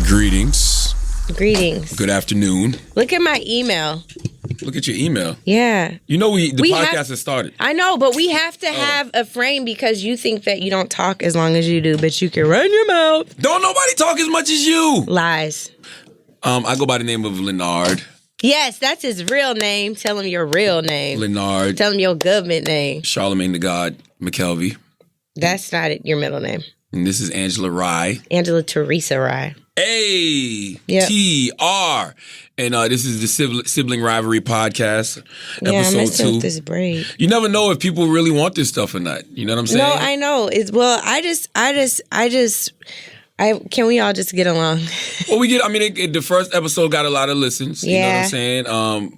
Greetings. Greetings. Good afternoon. Look at my email. Look at your email. Yeah. You know the podcast has started. I know, but we have to have a frame because you think that you don't talk as long as you do, but you can run your mouth. Don't nobody talk as much as you. Lies. I go by the name of Leonard. Yes, that's his real name. Tell him your real name. Leonard. Tell him your government name. Charlamagne the God McKelvey. That's not your middle name. And this is Angela Rye. Angela Teresa Rye. A-T-R. And this is the Sibling Rivalry Podcast, episode 2. I'm messing with this braid. You never know if people really want this stuff or not. You know what I'm saying? No, I know. Can we all just get along? Well, the first episode got a lot of listens. You know what I'm saying?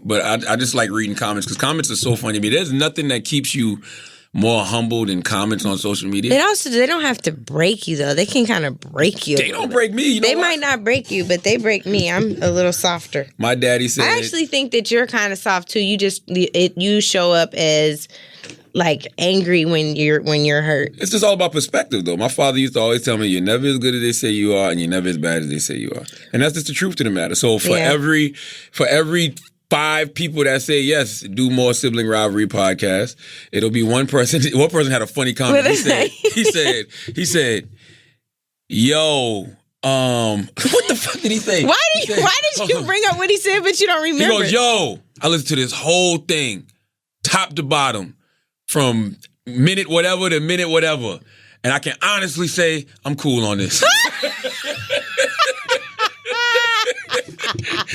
But I just like reading comments because comments are so funny to me. There's nothing that keeps you more humble than comments on social media. They don't have to break you though. They can kind of break you. They don't break me. You know they might not break you, but they break me. I'm a little softer. My daddy said. I actually think that you're kind of soft too. You show up as like angry when you're hurt. It's just all about perspective though. My father used to always tell me, you're never as good as they say you are, and you're never as bad as they say you are. And that's just the truth to the matter. So for every 5 people that say yes, do more Sibling Rivalry podcast, it'll be one person. One person had a funny comment. He said, yo, what the fuck did he say? Why did you bring up what he said, but you don't remember? He goes, yo, I listened to this whole thing, top to bottom, from minute whatever to minute whatever. And I can honestly say I'm cool on this.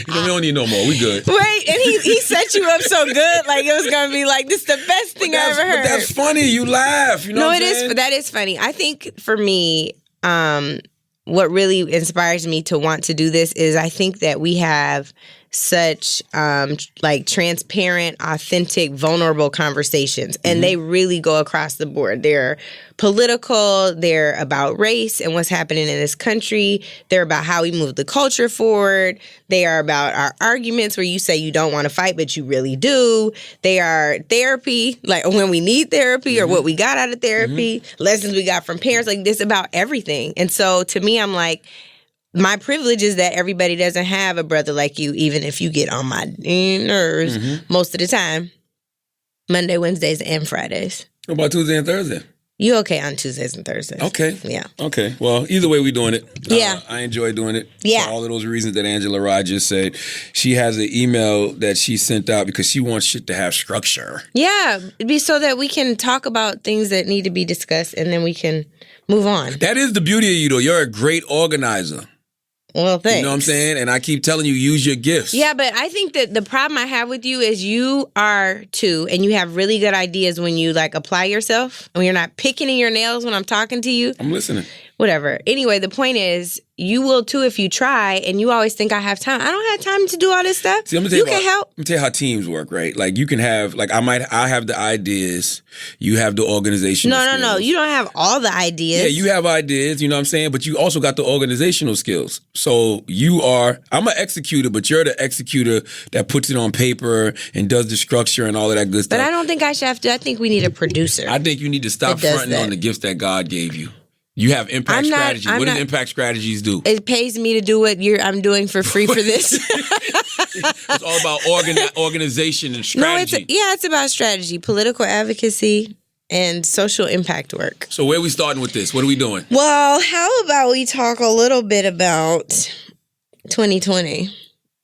We don't need no more. We good. Wait, and he set you up so good, like it was gonna be like this the best thing I ever heard. But that's funny. You laugh. You know what I'm saying? That is funny. I think for me, what really inspires me to want to do this is I think that we have such transparent, authentic, vulnerable conversations, and they really go across the board. They're political, they're about race and what's happening in this country, they're about how we move the culture forward, they are about our arguments where you say you don't want to fight but you really do, they are therapy, like when we need therapy or what we got out of therapy, lessons we got from parents, like this about everything. And so to me, I'm like, my privilege is that everybody doesn't have a brother like you, even if you get on my nerves most of the time. Monday, Wednesdays, and Fridays. What about Tuesday and Thursday? You okay on Tuesdays and Thursdays. Okay. Yeah. Okay. Well, either way, we're doing it. Yeah. I enjoy doing it. Yeah. For all of those reasons that Angela Rye just said. She has an email that she sent out because she wants shit to have structure. Yeah. It'd be so that we can talk about things that need to be discussed and then we can move on. That is the beauty of you, though. You're a great organizer. Well, thanks. You know what I'm saying? And I keep telling you, use your gifts. Yeah, but I think that the problem I have with you is you are too, and you have really good ideas when you like apply yourself, and when you're not picking in your nails when I'm talking to you. I'm listening. Whatever. Anyway, the point is, you will too if you try, and you always think I have time. I don't have time to do all this stuff. See, you can help. Let me tell you how teams work, right? Like you can have, like I have the ideas, you have the organization. No. You don't have all the ideas. Yeah, you have ideas, you know what I'm saying? But you also got the organizational skills. So I'm an executor, but you're the executor that puts it on paper and does the structure and all of that good stuff. But I don't think I should have to. I think we need a producer. I think you need to stop fronting on the gifts that God gave you. You have impact strategy. What does impact strategies do? It pays me to do what I'm doing for free for this. It's all about organization and strategy. It's about strategy, political advocacy, and social impact work. So where are we starting with this? What are we doing? Well, how about we talk a little bit about 2020?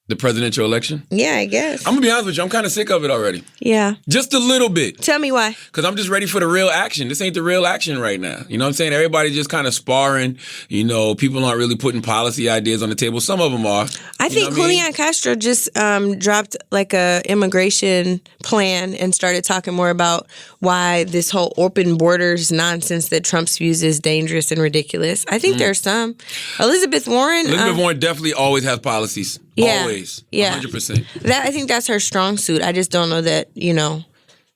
The presidential election? Yeah, I guess. I'm going to be honest with you. I'm kind of sick of it already. Yeah. Just a little bit. Tell me why. Because I'm just ready for the real action. This ain't the real action right now. You know what I'm saying? Everybody's just kind of sparring. You know, people aren't really putting policy ideas on the table. Some of them are. I think Julian Castro just dropped like a immigration plan and started talking more about why this whole open borders nonsense that Trump spews is dangerous and ridiculous. I think there's some. Elizabeth Warren definitely always has policies. Yeah. Always. Yeah. 100%. I think that's her strong suit. I just don't know that,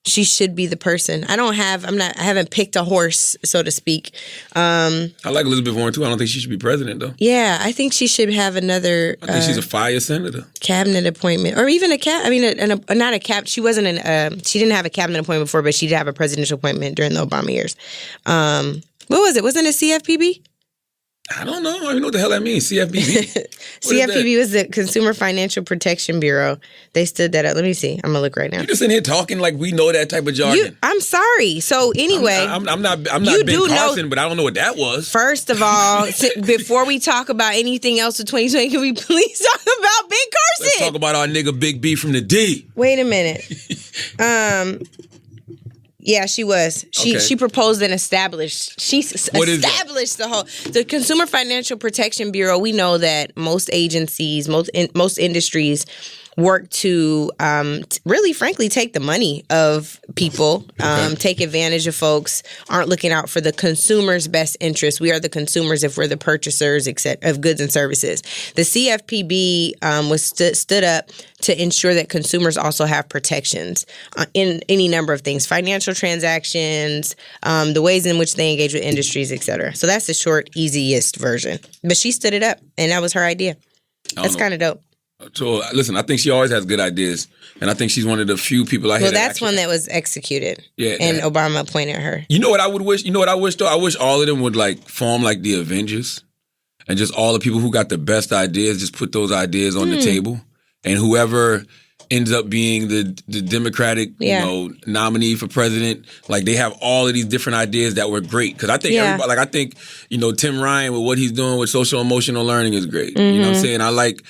she should be the person. I haven't picked a horse, so to speak. I like Elizabeth Warren too. I don't think she should be president though. Yeah, I think she should have another. I think she's a fire senator. Cabinet appointment, or even not a cap. She wasn't she didn't have a cabinet appointment before, but she did have a presidential appointment during the Obama years. What was it? Wasn't it CFPB? I don't know. I don't even know what the hell that means. CFPB? CFPB was the Consumer Financial Protection Bureau. They stood that up. Let me see. I'm going to look right now. You're just in here talking like we know that type of jargon. I'm sorry. So anyway. I'm not Ben Carson, but I don't know what that was. First of all, before we talk about anything else in 2020, can we please talk about Ben Carson? Let's talk about our nigga Big B from the D. Wait a minute. Yeah, she was. She proposed and established. She established the Consumer Financial Protection Bureau. We know that most agencies, most industries work to really, frankly, take the money of people, take advantage of folks, aren't looking out for the consumer's best interest. We are the consumers if we're the purchasers of goods and services. The CFPB was stood up to ensure that consumers also have protections in any number of things, financial transactions, the ways in which they engage with industries, et cetera. So that's the short, easiest version. But she stood it up, and that was her idea. That's kind of dope. So listen, I think she always has good ideas, and I think she's one of the few people I. Well, that's one that was executed. Yeah, and Obama appointed her. You know what I would wish? You know what I wish though? I wish all of them would form like the Avengers, and just all the people who got the best ideas just put those ideas on the table, and whoever ends up being the Democratic, nominee for president. Like they have all of these different ideas that were great. Because I think everybody, I think, Tim Ryan with what he's doing with social emotional learning is great. You know what I'm saying? I like,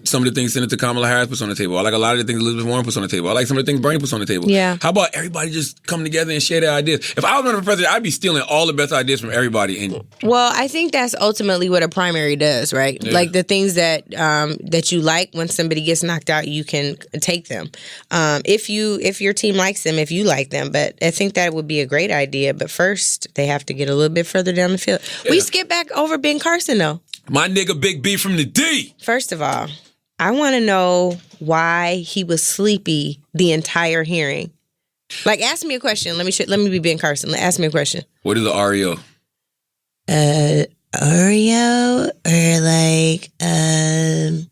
some of the things Senator Kamala Harris puts on the table. I like a lot of the things Elizabeth Warren puts on the table. I like some of the things Bernie puts on the table. Yeah. How about everybody just come together and share their ideas? If I was running for president, I'd be stealing all the best ideas from everybody. Well, I think that's ultimately what a primary does, right? Yeah. Like the things that that you like when somebody gets knocked out, you can take them if your team likes them, if you like them. But I think that would be a great idea. But first, they have to get a little bit further down the field. Yeah. We skip back over Ben Carson, though. My nigga Big B from the D. First of all, I want to know why he was sleepy the entire hearing. Like, ask me a question. Let me be Ben Carson. Ask me a question. What is the Oreo? Oreo or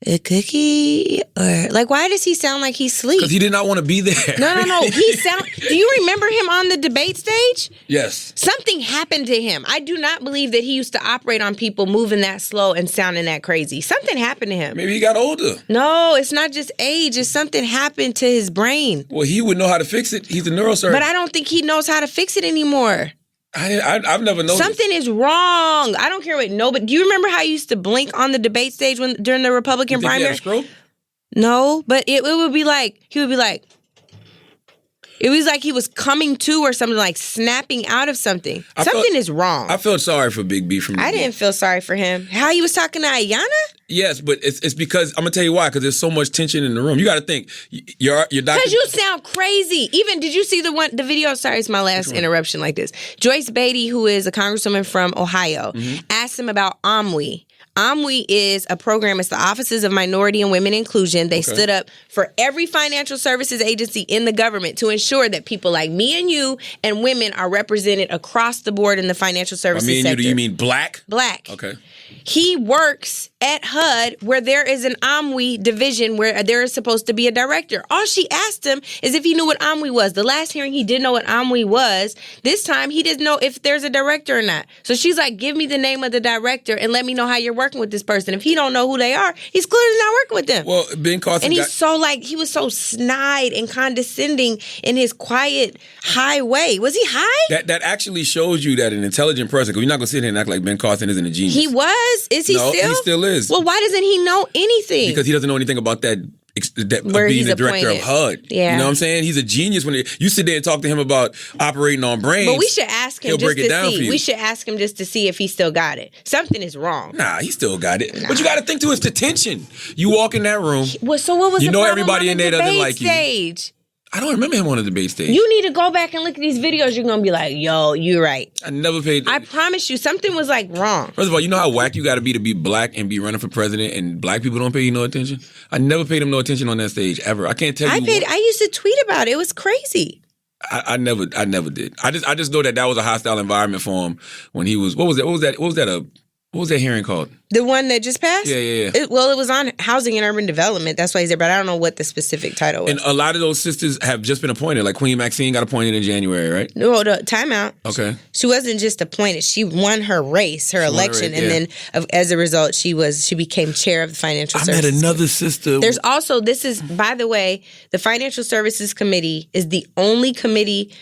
a cookie? Or why does he sound like he's asleep? Because he did not want to be there. No. Do you remember him on the debate stage? Yes. Something happened to him. I do not believe that he used to operate on people moving that slow and sounding that crazy. Something happened to him. Maybe he got older. No, it's not just age. It's something happened to his brain. Well, he would know how to fix it. He's a neurosurgeon. But I don't think he knows how to fix it anymore. I've never noticed. Something is wrong. I don't care what nobody. Do you remember how he used to blink on the debate stage during the Republican primary? He had a stroke? No, but it would be like he would be like. It was like he was coming to or something, like snapping out of something. Something is wrong. I felt sorry for Big B from the I didn't feel sorry for him. How he was talking to Ayanna? Yes, but it's because I'm gonna tell you why. Because there's so much tension in the room. You got to think your doctor. Because you sound crazy. Even did you see the video? Sorry, it's my last interruption like this. Joyce Beatty, who is a congresswoman from Ohio, asked him about OMWI. OMWI is a program. It's the Offices of Minority and Women Inclusion. They stood up for every financial services agency in the government to ensure that people like me and you and women are represented across the board in the financial services sector. Do you mean black? Black. Okay. He works at HUD where there is an OMWI division where there is supposed to be a director. All she asked him is if he knew what OMWI was. The last hearing, he didn't know what OMWI was. This time, he didn't know if there's a director or not. So she's like, give me the name of the director and let me know how you're working with this person. If he don't know who they are, he's clearly not working with them. Well, Ben Carson... And he was so snide and condescending in his quiet, high way. Was he high? That actually shows you that an intelligent person, because you're not going to sit here and act like Ben Carson isn't a genius. He was? Is he still? He still is. Well, why doesn't he know anything? Because he doesn't know anything about that being the director of HUD. Yeah. You know what I'm saying? He's a genius. When you sit there and talk to him about operating on brains. But we should ask him just to see. We should ask him just to see if he still got it. Something is wrong. Nah, he still got it. Nah. But you got to think to his detention. You walk in that room. So what was the problem everybody in there doesn't like stage? You. I don't remember him on the debate stage. You need to go back and look at these videos. You're going to be like, yo, you're right. I never paid... I promise you, something was wrong. First of all, you know how whack you got to be black and be running for president and black people don't pay you no attention? I never paid him no attention on that stage, ever. I can't tell you I used to tweet about it. It was crazy. I never did. I just know that was a hostile environment for him when he was... What was that hearing called? The one that just passed? Yeah. It was on Housing and Urban Development. That's why he's there, but I don't know what the specific title was. And a lot of those sisters have just been appointed. Like Queen Maxine got appointed in January, right? No, time out. Okay. She wasn't just appointed. She won her race, her election, and then as a result, she became chair of the Financial Services. I met another sister. There's also, this is, by the way, the Financial Services Committee is the only committee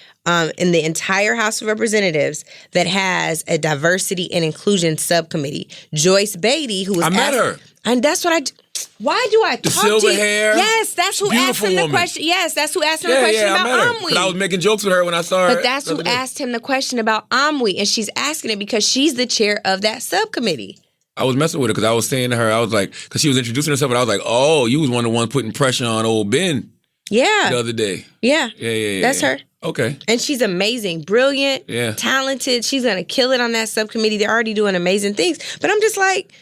in the entire House of Representatives that has a diversity and inclusion subcommittee. Joyce Beatty, who was I met her. And that's what why do I talk to you? The silver hair. Yes, that's who asked him the question. Yes, that's who asked him the question about Amwi. I was making jokes with her when I saw her. But that's who asked him the question about Amwi, and she's asking it because she's the chair of that subcommittee. I was messing with her because I was saying to her, I was like, because she was introducing herself, and I was like, oh, you was one of the ones putting pressure on old Ben. Yeah. The other day. Yeah. That's her. Okay. And she's amazing, brilliant, talented. She's going to kill it on that subcommittee. They're already doing amazing things. But I'm just like,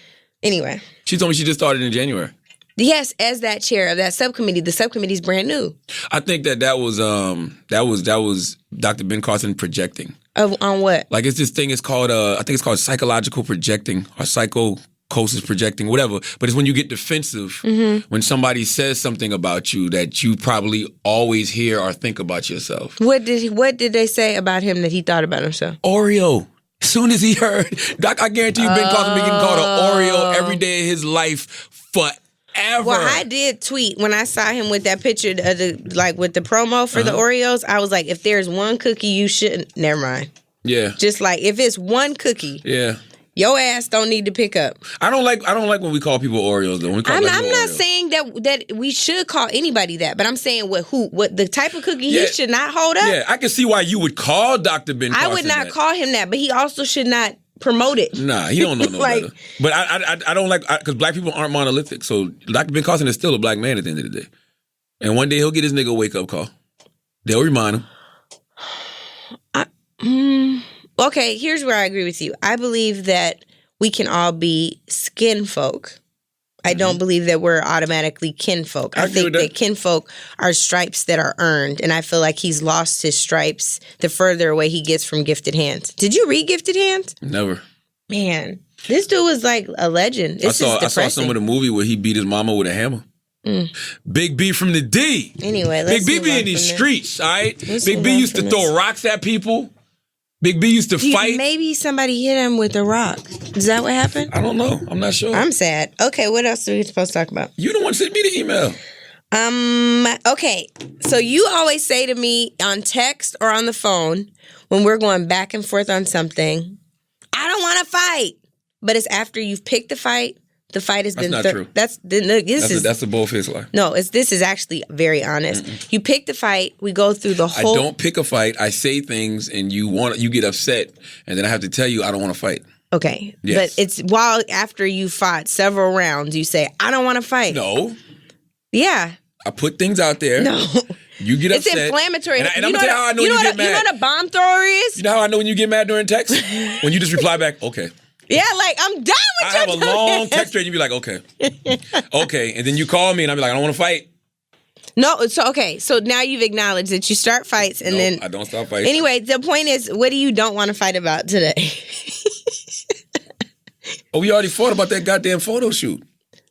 anyway. She told me she just started in January. Yes, as that chair of that subcommittee. The subcommittee's brand new. I think that was Dr. Ben Carson projecting. On what? Like it's this thing. It's called I think it's called psychological projecting or psychosis projecting, whatever. But it's when you get defensive when somebody says something about you that you probably always hear or think about yourself. What did they say about him that he thought about himself? Oreo. As soon as he heard, I guarantee you, Ben Carson been getting called an Oreo every day of his life forever. Well, I did tweet when I saw him with that picture of with the promo for the Oreos. I was like, if there's one cookie you shouldn't, never mind. Yeah. Just like if it's one cookie. Yeah. Your ass don't need to pick up. I don't like when we call people Oreos though. I'm not saying that we should call anybody that, but I'm saying what the type of cookie he should not hold up. Yeah, I can see why you would call Dr. Ben Carson I would not call him that, but he also should not promote it. Nah, he don't know no better. But I don't like, because black people aren't monolithic. So Dr. Ben Carson is still a black man at the end of the day. And one day he'll get his nigga a wake-up call. They'll remind him. Okay, here's where I agree with you. I believe that we can all be skin folk. I don't believe that we're automatically kinfolk. I think that kinfolk are stripes that are earned, and I feel like he's lost his stripes the further away he gets from Gifted Hands. Did you read Gifted Hands? Never. Man, this dude was like a legend. I saw some of the movie where he beat his mama with a hammer. Big B from the D. Anyway, let's Big B be in these streets, all right? Big B used to throw rocks at people. Big B used to fight. Maybe somebody hit him with a rock. Is that what happened? I don't know. I'm not sure. I'm sad. Okay, what else are we supposed to talk about? You the one sent me the email. Okay. So you always say to me on text or on the phone when we're going back and forth on something, I don't want to fight. But it's after you've picked the fight. The fight has been... That's not true. That's a bull-faced lie. No, this is actually very honest. You pick the fight. We go through the whole... I don't pick a fight. I say things and you get upset and then I have to tell you I don't want to fight. Okay. Yes. But it's while after you fought several rounds, you say, I don't want to fight. No. Yeah. I put things out there. No. You get upset. It's inflammatory. And I'm going to tell you how I know when you get mad. You know what a bomb thrower is? You know how I know when you get mad during text? When you just reply back, okay. Yeah, like, I'm done with you. I have a long text thread and you be like, okay. Okay. And then you call me and I be like, I don't want to fight. No, so now you've acknowledged that you start fights and then... I don't start fights. Anyway, the point is, what do you don't want to fight about today? Oh, we already fought about that goddamn photo shoot.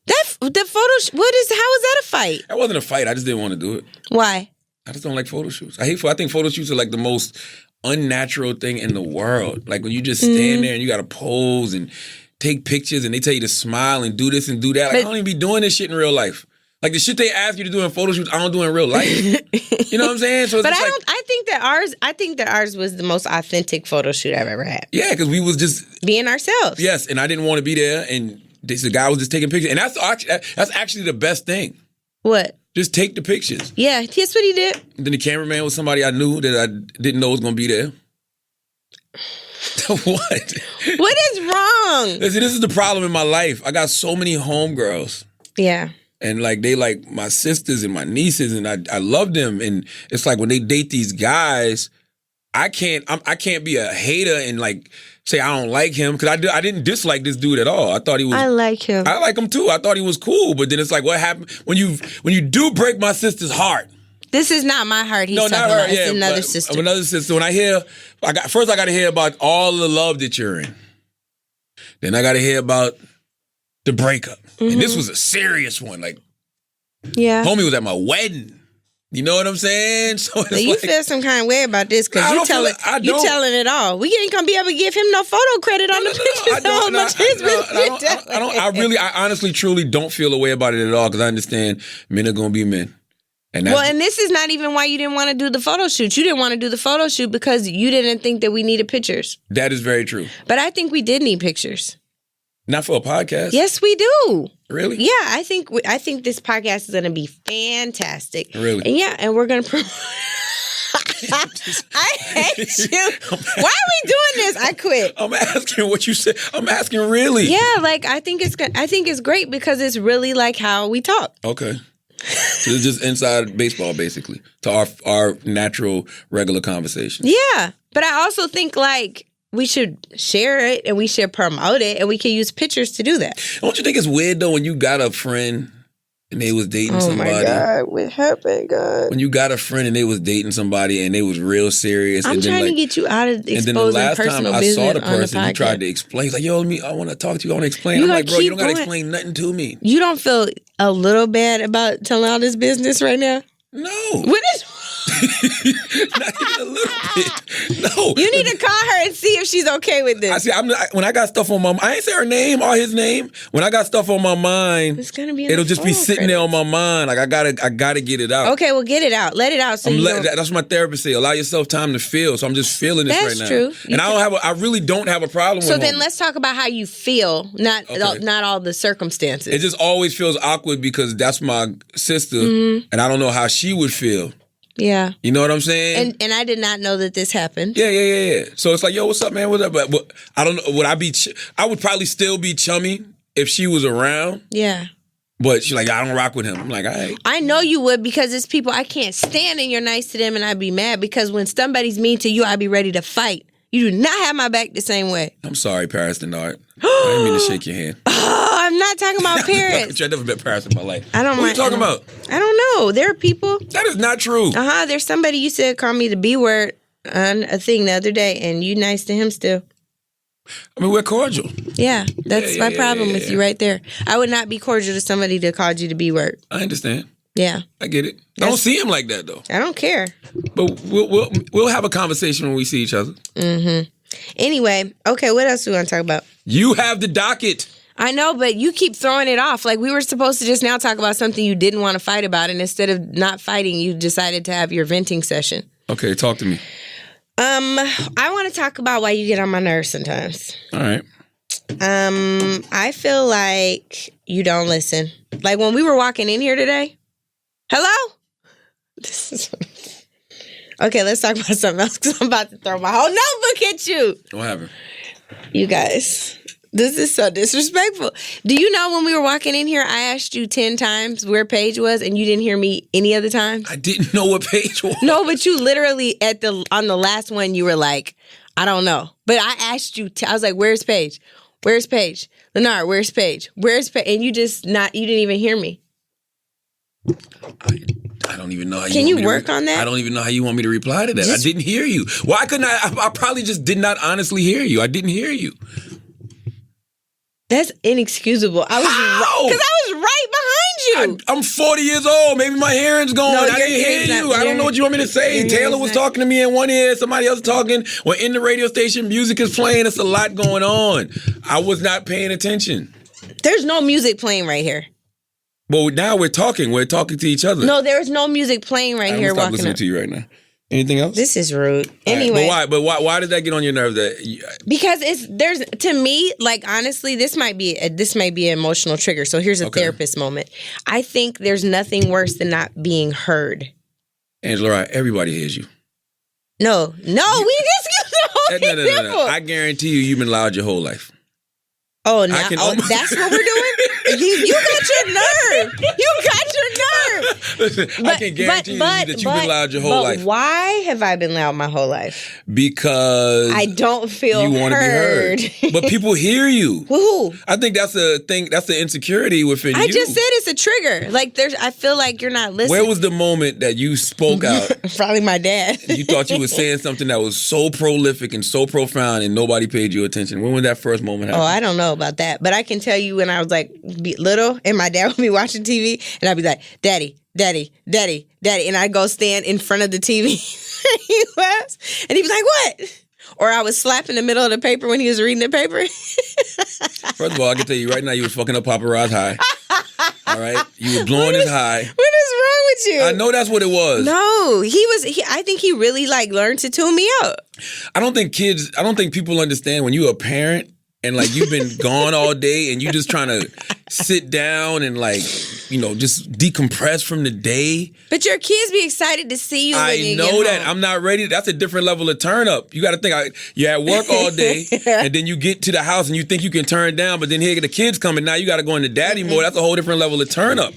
How is that a fight? That wasn't a fight. I just didn't want to do it. Why? I just don't like photo shoots. I think photo shoots are like the most unnatural thing in the world. Like when you just stand there and you got to pose and take pictures and they tell you to smile and do this and do that. Like, I don't even be doing this shit in real life. Like the shit they ask you to do in photo shoots, I don't do in real life. You know what I'm saying? So, I think that ours was the most authentic photo shoot I've ever had. Yeah, because we was just being ourselves. Yes, and I didn't want to be there, and the guy was just taking pictures, and that's actually the best thing. What? Just take the pictures. Yeah, that's what he did. And then the cameraman was somebody I knew that I didn't know was going to be there. What? What is wrong? Listen, this is the problem in my life. I got so many homegirls. Yeah. And like they like my sisters and my nieces, and I love them. And it's like when they date these guys, I can't be a hater and like say I don't like him because I didn't dislike this dude at all. I thought he was. I like him. I like him too. I thought he was cool. But then it's like, what happened when you do break my sister's heart? This is not my heart. He's talking about. It's another sister. Another sister. When I got to hear about all the love that you're in. Then I got to hear about the breakup. And this was a serious one. Like, homie was at my wedding. You know what I'm saying? So it's you feel some kind of way about this because you telling it all. We ain't gonna be able to give him no photo credit on the pictures. I honestly, truly don't feel a way about it at all because I understand men are gonna be men. And this is not even why you didn't want to do the photo shoot. You didn't want to do the photo shoot because you didn't think that we needed pictures. That is very true. But I think we did need pictures. Not for a podcast. Yes, we do. Really? Yeah, I think this podcast is going to be fantastic. Really? And we're going to promote. I hate you. Why are we doing this? I quit. I'm asking what you said. I'm asking really. Yeah, like I think it's great because it's really like how we talk. Okay. So it's just inside baseball, basically, to our natural, regular conversation. Yeah, but I also think like we should share it and we should promote it and we can use pictures to do that. Don't you think it's weird though when you got a friend and they was dating somebody? Oh my God, what happened, God? When you got a friend and they was dating somebody and they was real serious. I'm trying to get you out of exposing personal business on the podcast. And then the last time I saw the person, he tried to explain. He's like, yo, I want to talk to you. I want to explain. I'm like, bro, you don't got to explain nothing to me. You don't feel a little bad about telling all this business right now? No. What is Not even a little bit. No. You need to call her and see if she's okay with this. When I got stuff on my mind, I ain't say her name or his name. When I got stuff on my mind, it's gonna be. It'll just be sitting there on my mind. Like I gotta get it out. Okay, well, get it out. Let it out. So that's what my therapist say. Allow yourself time to feel. So I'm just feeling this right now. That's true. And I really don't have a problem with it. So then let's talk about how you feel, not all the circumstances. It just always feels awkward because that's my sister, and I don't know how she would feel. Yeah. You know what I'm saying? And I did not know that this happened. Yeah. So it's like, yo, what's up, man? What's up? But I don't know. Would I be? I would probably still be chummy if she was around. Yeah. But she's like, I don't rock with him. I'm like, all right. I know you would because it's people I can't stand and you're nice to them and I'd be mad because when somebody's mean to you, I'd be ready to fight. You do not have my back the same way. I'm sorry, Paris Denard. I didn't mean to shake your hand. Oh, I'm not talking about Paris. I've never met Paris in my life. I don't. What are you talking about? I don't know. There are people. That is not true. There's somebody you said called me the B word on a thing the other day, and you nice to him still. I mean, we're cordial. Yeah, that's my problem with you right there. I would not be cordial to somebody that called you the B word. I understand. Yeah, I get it. I don't see him like that though. I don't care. But we'll have a conversation when we see each other. Mm-hmm. Anyway, okay, what else do we want to talk about? You have the docket. I know, but you keep throwing it off. Like we were supposed to just now talk about something you didn't want to fight about, and instead of not fighting, you decided to have your venting session. Okay, talk to me. I want to talk about why you get on my nerves sometimes. All right. I feel like you don't listen. Like when we were walking in here today. Hello? Okay, let's talk about something else because I'm about to throw my whole notebook at you. What happened? You guys, this is so disrespectful. Do you know when we were walking in here, I asked you 10 times where Paige was and you didn't hear me any other times? I didn't know what Paige was. No, but you literally on the last one, you were like, I don't know. But I asked you, I was like, where's Paige? Where's Paige? Lenard, where's Paige? Where's Paige? And you didn't even hear me. I don't even know how Can you work on that? I don't even know how you want me to reply to that. I didn't hear you. Why couldn't I probably just did not honestly hear you. I didn't hear you. That's inexcusable. I was right behind you. I'm 40 years old. Maybe my hearing's going. No, I didn't hear you. I don't know what you want me to say. Taylor was talking to me in one ear. Somebody else talking. We're in the radio station. Music is playing. It's a lot going on. I was not paying attention. There's no music playing right here. Well, now we're talking. We're talking to each other. No, there is no music playing right here. I'm stop listening to you right now. Anything else? This is rude. Anyway, right. But why did that get on your nerves? Because there's to me, like honestly, this might be an emotional trigger. So here's a therapist moment. I think there's nothing worse than not being heard. Angela, everybody hears you. No, we just No. I guarantee you've been loud your whole life. Oh, now that's what we're doing? You got your nerve. Listen, I can guarantee you that you've been loud your whole life. Why have I been loud my whole life? Because I don't feel you want to be heard. But people hear you. Who? I think that's the thing. That's the insecurity within you. I just said it's a trigger. Like I feel like you're not listening. Where was the moment that you spoke out? Probably my dad. You thought you were saying something that was so prolific and so profound and nobody paid you attention. When was that first moment happen? Oh, I don't know. about that. But I can tell you when I was like little and my dad would be watching TV and I'd be like, Daddy, Daddy, Daddy, Daddy. And I'd go stand in front of the TV he was. And he'd be like, what? Or I would slap in the middle of the paper when he was reading the paper. First of all, I can tell you right now, you was fucking up Papa Rod's high. All right? You were blowing his high. What is wrong with you? I know that's what it was. No, I think he really like learned to tune me out. I don't think people understand when you're a parent and like you've been gone all day and you just trying to sit down and like, you know, just decompress from the day. But your kids be excited to see you when you get home. I know that. I'm not ready. That's a different level of turn up. You got to think, you're at work all day and then you get to the house and you think you can turn down, but then here the kids come and now you got to go into daddy mode. That's a whole different level of turn up.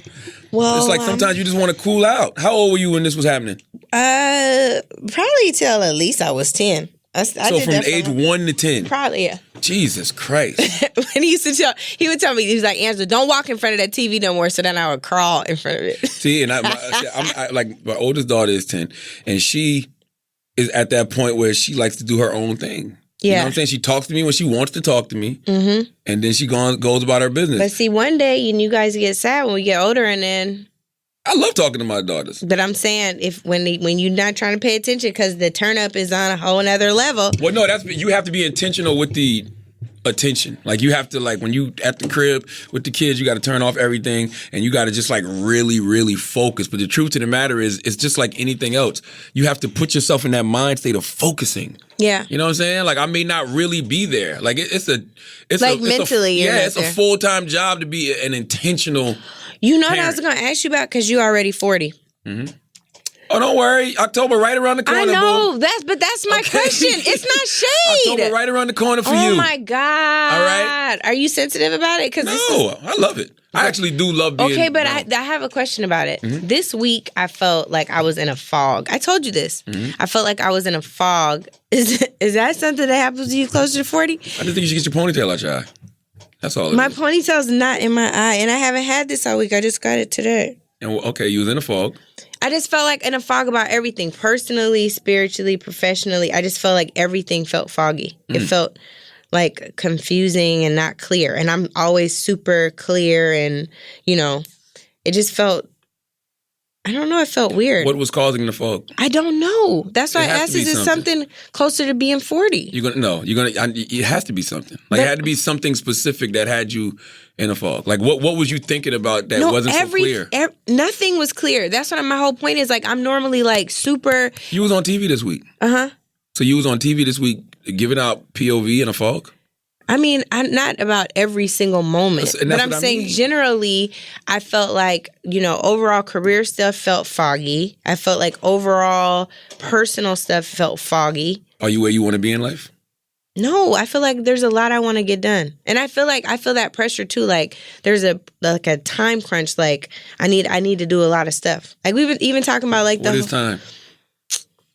Well, it's like sometimes you just want to cool out. How old were you when this was happening? Probably till at least I was 10. So from age 1 to 10? Probably, yeah. Jesus Christ. When he would tell me, he was like, Angela, don't walk in front of that TV no more. So then I would crawl in front of it. See, and my oldest daughter is 10, and she is at that point where she likes to do her own thing. Yeah. You know what I'm saying? She talks to me when she wants to talk to me, and then she goes about her business. But see, one day, you guys get sad when we get older, and then... I love talking to my daughters. But I'm saying when you're not trying to pay attention because the turn up is on a whole nother level. Well, no, you have to be intentional with the attention. Like you have to when you at the crib with the kids, you got to turn off everything and you got to just like really, really focus. But the truth of the matter is, it's just like anything else. You have to put yourself in that mind state of focusing. Yeah. You know what I'm saying? Like I may not really be there. Like it's mentally. It's a full-time job to be an intentional. You know what I was going to ask you about? Because you're already 40. Mm-hmm. Oh, don't worry. October right around the corner. I know. Boo. That's my question. It's not shade. October right around the corner for you. Oh, my God. All right. Are you sensitive about it? No, I love it. I actually do love being... Okay, but I have a question about it. Mm-hmm. This week, I felt like I was in a fog. I told you this. Mm-hmm. I felt like I was in a fog. Is that something that happens to you closer to 40? I just think you should get your ponytail out your eye. That's all. My ponytail's not in my eye, and I haven't had this all week. I just got it today. And okay, you was in a fog. I just felt like in a fog about everything, personally, spiritually, professionally. I just felt like everything felt foggy. It felt like confusing and not clear. And I'm always super clear, and it just felt. I don't know. It felt weird. What was causing the fog? I don't know. That's why I asked, is it something closer to being 40? It has to be something. Like, it had to be something specific that had you in a fog. Like, what was you thinking about that wasn't so clear? Nothing was clear. That's what my whole point is. Like, I'm normally, like, super... You was on TV this week. Uh-huh. So you was on TV this week giving out POV in a fog? I mean, I'm not about every single moment, but I'm saying generally, I felt like, overall career stuff felt foggy. I felt like overall personal stuff felt foggy. Are you where you want to be in life? No, I feel like there's a lot I want to get done. And I feel that pressure too. Like there's a time crunch. Like I need to do a lot of stuff. Like we've been even talking about like what is time?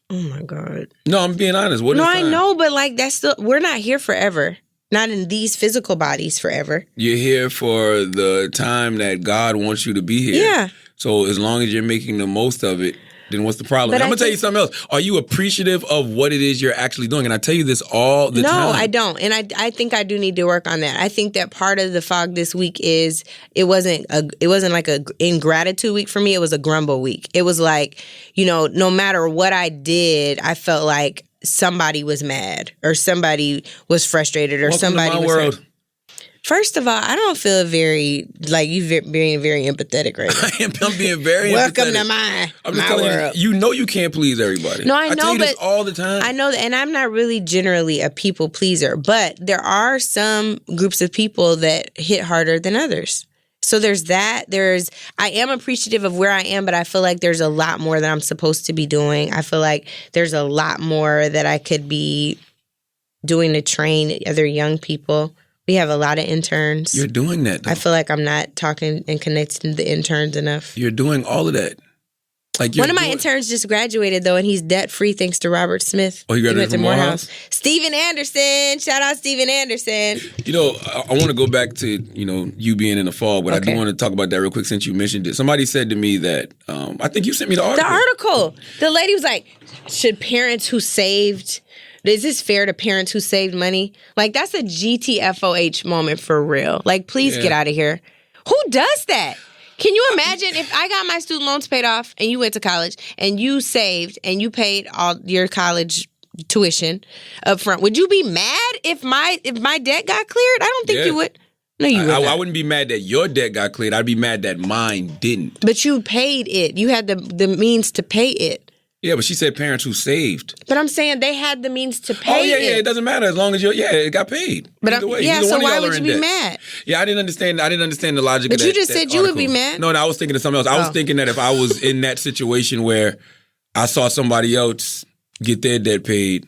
Oh my God. No, I'm being honest. What is time? No, I know, but like we're not here forever. Not in these physical bodies forever. You're here for the time that God wants you to be here. Yeah. So as long as you're making the most of it, then what's the problem? I'm going to tell you something else. Are you appreciative of what it is you're actually doing? And I tell you this all the time. No, I don't. And I think I do need to work on that. I think that part of the fog this week is it wasn't like a ingratitude week for me. It was a grumble week. It was like, no matter what I did, I felt like somebody was mad or somebody was frustrated or somebody was hurt. First of all, I don't feel very, like you being very empathetic right now. I'm being very Welcome empathetic. to my I'm just telling world. You can't please everybody. No, I know, tell you but this all the time. I know that, and I'm not really generally a people pleaser, but there are some groups of people that hit harder than others. So there's that. I am appreciative of where I am, but I feel like there's a lot more that I'm supposed to be doing. I feel like there's a lot more that I could be doing to train other young people. We have a lot of interns. You're doing that, though. I feel like I'm not talking and connecting to the interns enough. You're doing all of that. Like one of my interns just graduated, though, and he's debt-free thanks to Robert Smith. Oh, he graduated from Morehouse? Steven Anderson. Shout out Steven Anderson. I want to go back to, you being in the fog, but okay. I do want to talk about that real quick since you mentioned it. Somebody said to me that, I think you sent me the article. The lady was like, should parents who saved Is this fair to parents who saved money? Like, that's a GTFOH moment for real. Like, please get out of here. Who does that? Can you imagine if I got my student loans paid off and you went to college and you saved and you paid all your college tuition up front? Would you be mad if my debt got cleared? I don't think you would. No, you wouldn't. I wouldn't be mad that your debt got cleared. I'd be mad that mine didn't. But you paid it. You had the means to pay it. Yeah, but she said parents who saved. But I'm saying they had the means to pay it. It doesn't matter as long as it got paid. But so why would you be mad? Yeah, I didn't understand the logic of that. But you just said you would be mad. No, I was thinking of something else. I was thinking that if I was in that situation where I saw somebody else get their debt paid.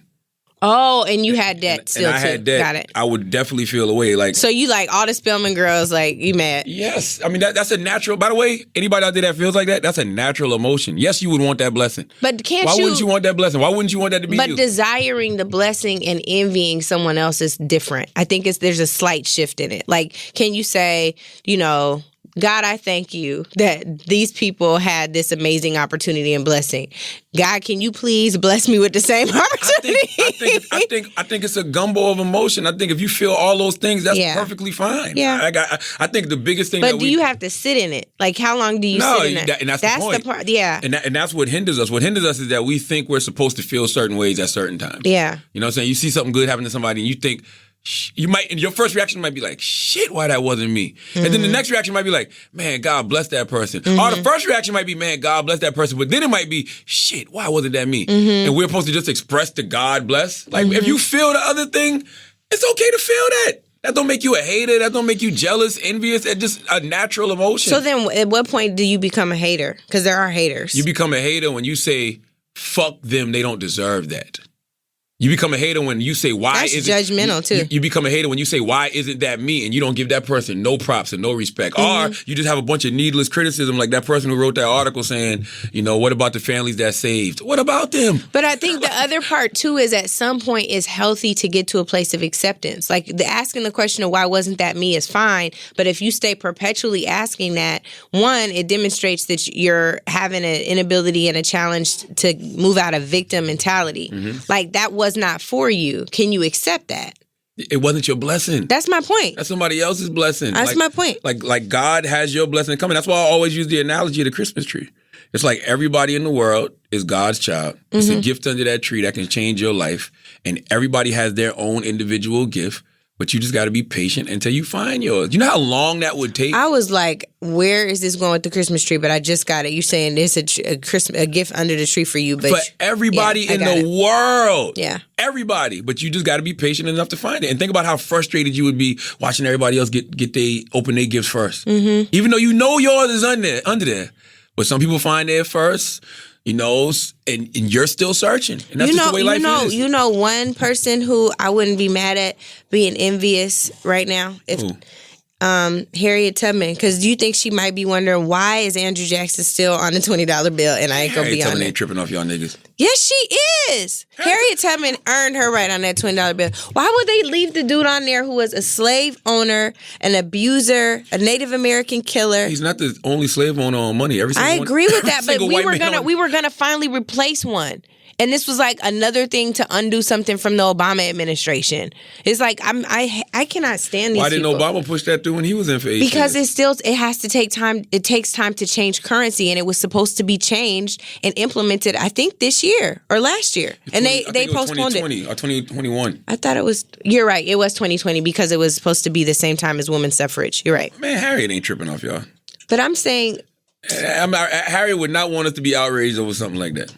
Oh, and you had debt still and I had debt, got it. I would definitely feel away. Like, so you like all the Spelman girls, like you mad? Yes. I mean, that's a natural, by the way, anybody out there that feels like that, that's a natural emotion. Yes, you would want that blessing. But Why wouldn't you want that blessing? Why wouldn't you want that to be you? But desiring the blessing and envying someone else is different. I think there's a slight shift in it. Like, can you say, God, I thank you that these people had this amazing opportunity and blessing. God, can you please bless me with the same opportunity? I think it's a gumbo of emotion. I think if you feel all those things, that's perfectly fine. Yeah. I think the biggest thing. But do you have to sit in it? Like, how long do you sit in it? And that's the point. The part. Yeah. And that's what hinders us. What hinders us is that we think we're supposed to feel certain ways at certain times. Yeah. You know what I'm saying? You see something good happen to somebody, and you think. And your first reaction might be like, shit, why that wasn't me? Mm-hmm. And then the next reaction might be like, man, God bless that person. Mm-hmm. Or the first reaction might be, man, God bless that person. But then it might be, shit, why wasn't that me? Mm-hmm. And we're supposed to just express the God bless. Like, if you feel the other thing, it's okay to feel that. That don't make you a hater. That don't make you jealous, envious. It's just a natural emotion. So then at what point do you become a hater? Because there are haters. You become a hater when you say, fuck them, they don't deserve that. You become a hater when you say, why That's judgmental, too. You become a hater when you say, why isn't that me? And you don't give that person no props and no respect. Or you just have a bunch of needless criticism like that person who wrote that article saying, what about the families that saved? What about them? But I think the other part, too, is at some point it's healthy to get to a place of acceptance. Like, asking the question of why wasn't that me is fine. But if you stay perpetually asking that, one, it demonstrates that you're having an inability and a challenge to move out of victim mentality. Mm-hmm. Like, that was not for you. Can you accept that? It wasn't your blessing. That's my point. That's somebody else's blessing. That's my point. Like God has your blessing coming. That's why I always use the analogy of the Christmas tree. It's like everybody in the world is God's child. It's a gift under that tree that can change your life. And everybody has their own individual gift. But you just got to be patient until you find yours. You know how long that would take? I was like, where is this going with the Christmas tree? But I just got it. You're saying there's a gift under the tree for you. But for everybody in the world. Yeah. Everybody. But you just got to be patient enough to find it. And think about how frustrated you would be watching everybody else open their gifts first. Mm-hmm. Even though you know yours is under there. But some people find theirs first. And you're still searching. And that's just the way life is. You know one person who I wouldn't be mad at being envious right now? Harriet Tubman. Because do you think she might be wondering, why is Andrew Jackson still on the $20 bill and I ain't going to be on it? Harriet Tubman ain't tripping off y'all niggas. Yes, she is. Harriet Tubman earned her right on that $20 bill. Why would they leave the dude on there who was a slave owner, an abuser, a Native American killer? He's not the only slave owner on money. I agree with that, but we were gonna finally replace one. And this was like another thing to undo something from the Obama administration. It's like I cannot stand these people. Why didn't Obama push that through when he was in for 8 Because years? it has to take time. It takes time to change currency, and it was supposed to be changed and implemented, I think, this year or last year. And they postponed it. 2020 or 2021. I thought it was. You're right. It was 2020 because it was supposed to be the same time as women's suffrage. You're right. Man, Harriet ain't tripping off y'all. But I'm saying. Harriet would not want us to be outraged over something like that.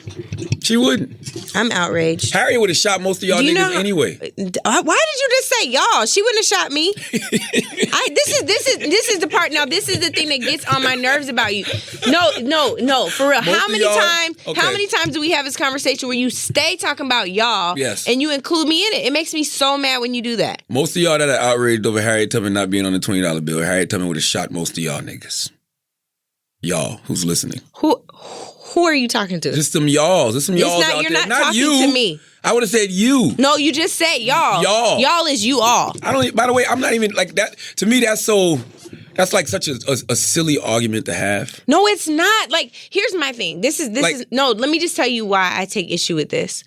She wouldn't. I'm outraged. Harriet would have shot most of y'all niggas anyway. Why did you just say y'all? She wouldn't have shot me. This is the part. Now this is the thing that gets on my nerves about you. No, for real. How many times do we have this conversation where you stay talking about y'all? Yes. And you include me in it? It makes me so mad when you do that. Most of y'all that are outraged over Harriet Tubman not being on the $20 bill, Harriet Tubman would have shot most of y'all niggas. Y'all who's listening. Who are you talking to? Just some y'alls. Just some y'alls out there. You're not talking to me. I would have said you. No, you just said y'all. Y'all. Y'all is you all. By the way, I'm not even like that. To me, that's like such a silly argument to have. No, it's not. Like, here's my thing. Let me just tell you why I take issue with this.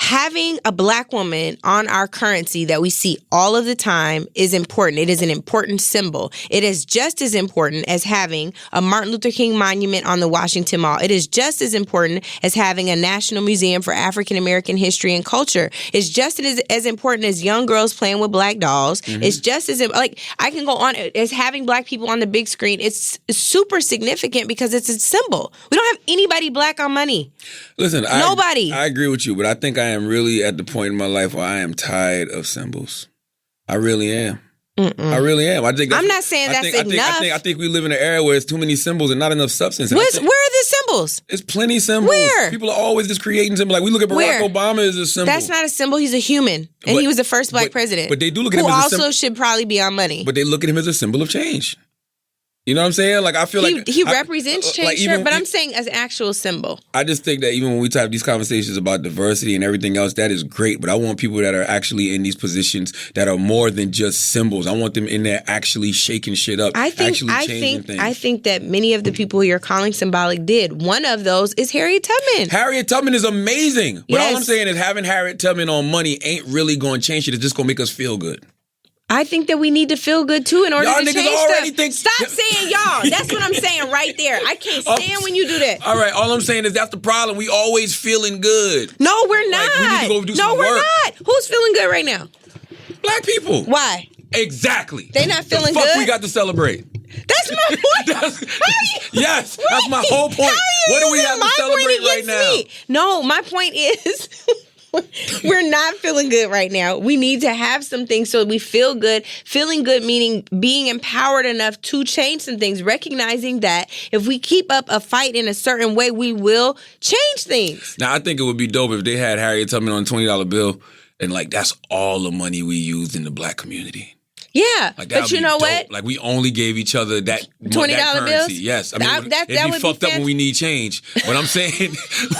having a black woman on our currency that we see all of the time is important. It is an important symbol. It is just as important as having a Martin Luther King monument on the Washington Mall. It is just as important as having a National Museum for African American History and Culture. It's just as important as young girls playing with black dolls. Mm-hmm. It's just as, like, I can go on as having black people on the big screen. It's super significant because it's a symbol. We don't have anybody black on money. Listen, nobody. I agree with you, but I think I am really at the point in my life where I am tired of symbols. I really am. I really am. I'm not saying that's enough. I think we live in an era where it's too many symbols and not enough substance. Where are the symbols? It's plenty of symbols. Where? People are always just creating symbols. Like, we look at Barack Obama as a symbol. That's not a symbol. He's a human. And he was the first black president. But they do look at him as a symbol. Who also should probably be on money. But they look at him as a symbol of change. You know what I'm saying? Like, I feel he represents change, but I'm saying as an actual symbol. I just think that even when we have these conversations about diversity and everything else, that is great. But I want people that are actually in these positions that are more than just symbols. I want them in there actually shaking shit up, actually changing things. I think that many of the people you're calling symbolic did. One of those is Harriet Tubman. Harriet Tubman is amazing. But all I'm saying is having Harriet Tubman on money ain't really going to change it. It's just going to make us feel good. I think that we need to feel good too in order to change stuff. Stop saying y'all. That's what I'm saying right there. I can't stand when you do that. All right, all I'm saying is that's the problem. We always feeling good. No, we're not. Like, we need to go do some work. No, we're not. Who's feeling good right now? Black people. Why? Exactly. They not feeling the fuck good? We got to celebrate. That's my point. Yes, that's my whole point. What do we have to celebrate right now? No, my point is... We're not feeling good right now. We need to have some things so we feel good. Feeling good meaning being empowered enough to change some things, recognizing that if we keep up a fight in a certain way, we will change things. Now, I think it would be dope if they had Harriet Tubman on a $20 bill and, like, that's all the money we used in the black community. Yeah, like, but you know what? Like, we only gave each other that $20 bills. Yes, I mean, it'd be fucked up when we need change. But I'm saying,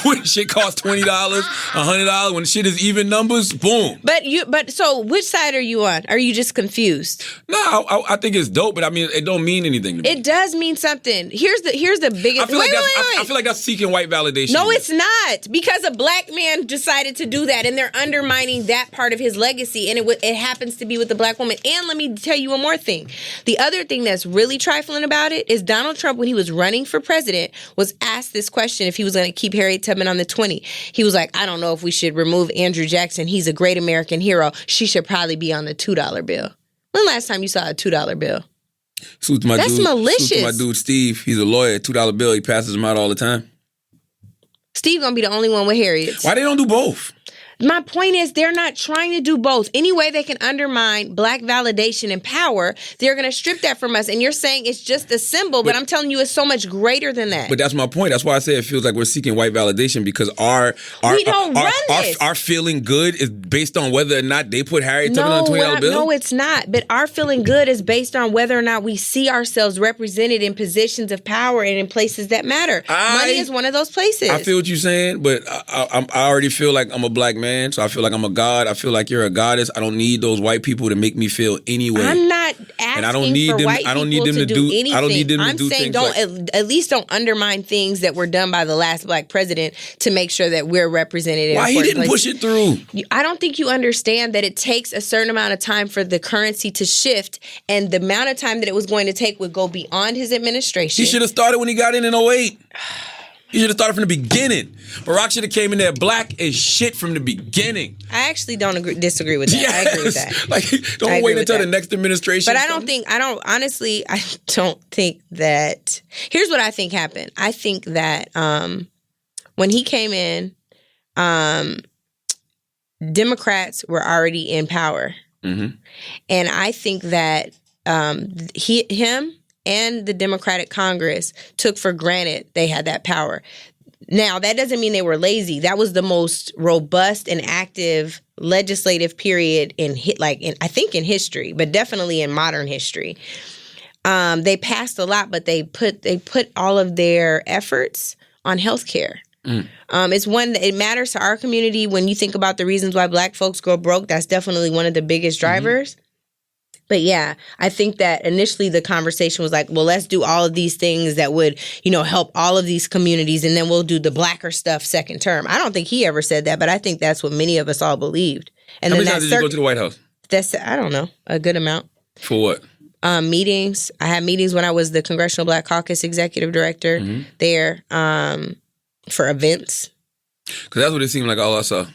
when shit costs $20, $100, when shit is even numbers, boom. But so which side are you on? Are you just confused? No, I think it's dope, but I mean, it don't mean anything to me. It does mean something. Here's the biggest. I feel like that's seeking white validation. No, it's not, because a black man decided to do that, and they're undermining that part of his legacy, and it happens to be with the black woman. And let me tell you one more thing. The other thing that's really trifling about it is Donald Trump, when he was running for president, was asked this question if he was going to keep Harriet Tubman on the 20. He was like, I don't know if we should remove Andrew Jackson. He's a great American hero. She should probably be on the $2 bill. When last time you saw a $2 bill? That's malicious. Salute to my dude Steve. He's a lawyer. $2 bill. He passes them out all the time. Steve gonna be the only one with Harriet's. Why they don't do both? My point is they're not trying to do both. Any way they can undermine black validation and power, they're going to strip that from us. And you're saying it's just a symbol, but I'm telling you it's so much greater than that. But that's my point. That's why I say it feels like we're seeking white validation, because our feeling good is based on whether or not they put Harriet Tubman on a $20 bill? No, it's not. But our feeling good is based on whether or not we see ourselves represented in positions of power and in places that matter. Money is one of those places. I feel what you're saying, but I already feel like I'm a black man. So I feel like I'm a god. I feel like you're a goddess. I don't need those white people to make me feel any way. I'm not asking for white people to do anything. I don't need them to I'm do saying things at least don't undermine things that were done by the last black president to make sure that we're represented in Why he didn't push it through? I don't think you understand that it takes a certain amount of time for the currency to shift, and the amount of time that it was going to take would go beyond his administration. He should have started when he got in 2008. You should have started from the beginning. Barack should have came in there black as shit from the beginning. I actually don't disagree with that. Yes. I agree with that. Like, don't wait until the next administration. But I don't think that. Here's what I think happened. I think that when he came in, Democrats were already in power. Mm-hmm. And I think that him and the Democratic Congress took for granted they had that power. Now, that doesn't mean they were lazy. That was the most robust and active legislative period in history, but definitely in modern history. They passed a lot, but they put all of their efforts on healthcare. It's one that it matters to our community. When you think about the reasons why black folks go broke, that's definitely one of the biggest drivers. Mm-hmm. But yeah, I think that initially the conversation was like, well, let's do all of these things that would, help all of these communities, and then we'll do the blacker stuff second term. I don't think he ever said that, but I think that's what many of us all believed. And how many times did you go to the White House? I don't know, a good amount. For what? Meetings. I had meetings when I was the Congressional Black Caucus executive director there for events. Because that's what it seemed like all I saw.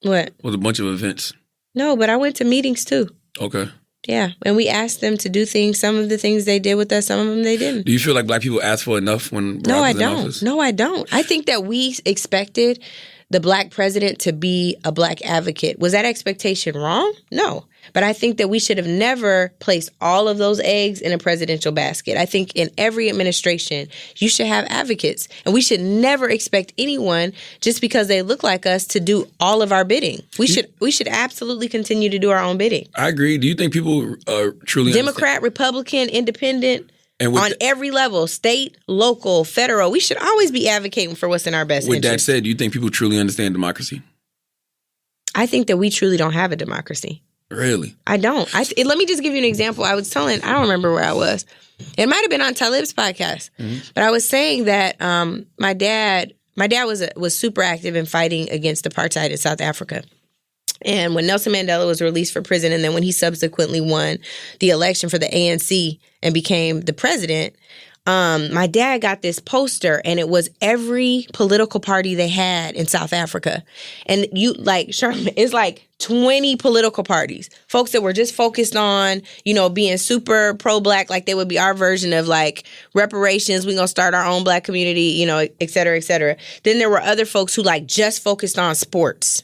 What? Was a bunch of events. No, but I went to meetings too. Okay. Yeah, and we asked them to do things. Some of the things they did with us, some of them they didn't. Do you feel like black people ask for enough when Barack was in office? No, I don't. I think that we expected the black president to be a black advocate. Was that expectation wrong? No. But I think that we should have never placed all of those eggs in a presidential basket. I think in every administration, you should have advocates. And we should never expect anyone, just because they look like us, to do all of our bidding. We should absolutely continue to do our own bidding. I agree. Do you think people truly Democrat, Republican, Independent, on every level, state, local, federal, we should always be advocating for what's in our best interest. With that said, do you think people truly understand democracy? I think that we truly don't have a democracy. Really? I don't. Let me just give you an example. I don't remember where I was. It might have been on Talib's podcast, but I was saying that my dad was super active in fighting against apartheid in South Africa. And when Nelson Mandela was released from prison, and then when he subsequently won the election for the ANC and became the president, my dad got this poster, and it was every political party they had in South Africa. And Charlamagne, it's like 20 political parties, folks that were just focused on, being super pro-black, like they would be our version of like reparations. We're going to start our own black community, et cetera, et cetera. Then there were other folks who just focused on sports.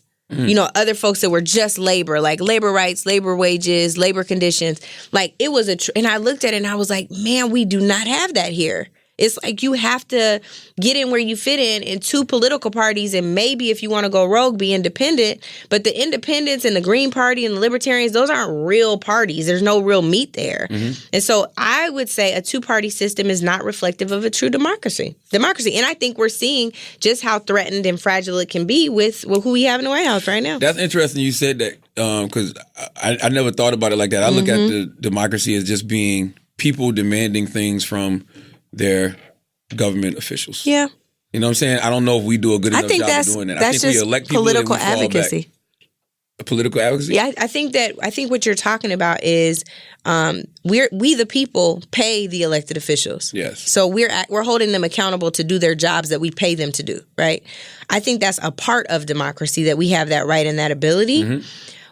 Other folks that were just labor, like labor rights, labor wages, labor conditions. Like it was and I looked at it and I was like, man, we do not have that here. It's like you have to get in where you fit in two political parties, and maybe if you want to go rogue, be independent. But the independents and the Green Party and the Libertarians, those aren't real parties. There's no real meat there. And so I would say a two-party system is not reflective of a true democracy. And I think we're seeing just how threatened and fragile it can be with who we have in the White House right now. That's interesting you said that, because I never thought about it like that. I look at the democracy as just being people demanding things from their government officials. Yeah. You know what I'm saying? I don't know if we do a good enough job of doing that. I think we elect people political advocacy. Political advocacy? Yeah, I think what you're talking about is we the people pay the elected officials. Yes. So we're holding them accountable to do their jobs that we pay them to do, right? I think that's a part of democracy, that we have that right and that ability.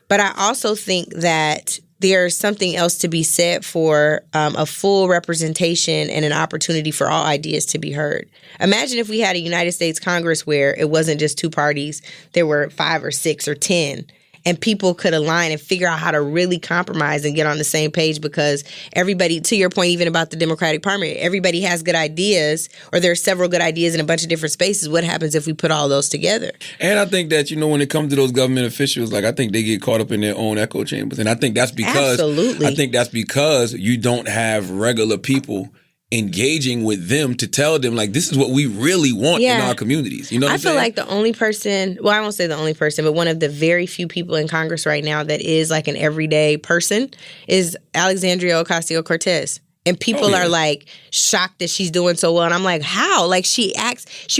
But I also think that there's something else to be said for a full representation and an opportunity for all ideas to be heard. Imagine if we had a United States Congress where it wasn't just two parties, there were 5 or 6 or 10, and people could align and figure out how to really compromise and get on the same page, because everybody, to your point, even about the Democratic primary, everybody has good ideas, or there are several good ideas in a bunch of different spaces. What happens if we put all those together? And I think that, when it comes to those government officials, I think they get caught up in their own echo chambers. And I think that's because Absolutely. I think that's because you don't have regular people engaging with them to tell them, this is what we really want in our communities. You know what I'm saying? I feel like the only person, I won't say the only person, but one of the very few people in Congress right now that is an everyday person is Alexandria Ocasio-Cortez. And people are shocked that she's doing so well. And I'm like, how? She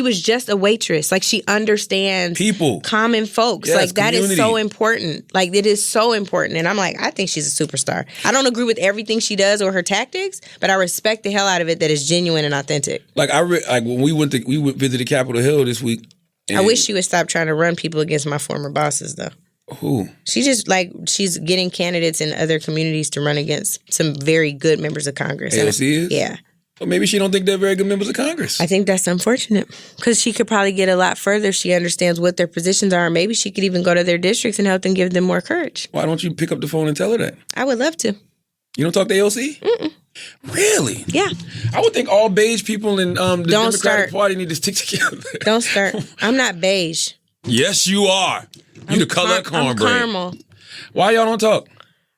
was just a waitress. She understands people, common folks. Yes, that is so important. It is so important. And I'm I think she's a superstar. I don't agree with everything she does or her tactics, but I respect the hell out of it that is genuine and authentic. When we visited Capitol Hill this week. I wish she would stop trying to run people against my former bosses, though. Who? She just she's getting candidates in other communities to run against some very good members of Congress. AOC is? Yeah. Well, maybe she don't think they're very good members of Congress. I think that's unfortunate, because she could probably get a lot further if she understands what their positions are. Maybe she could even go to their districts and help them, give them more courage. Why don't you pick up the phone and tell her that? I would love to. You don't talk to AOC? Mm-mm. Really? Yeah. I would think all beige people in the Democratic Party need to stick together. Don't start. I'm not beige. Yes, you are. You the color of cornbread. I'm caramel. Why y'all don't talk?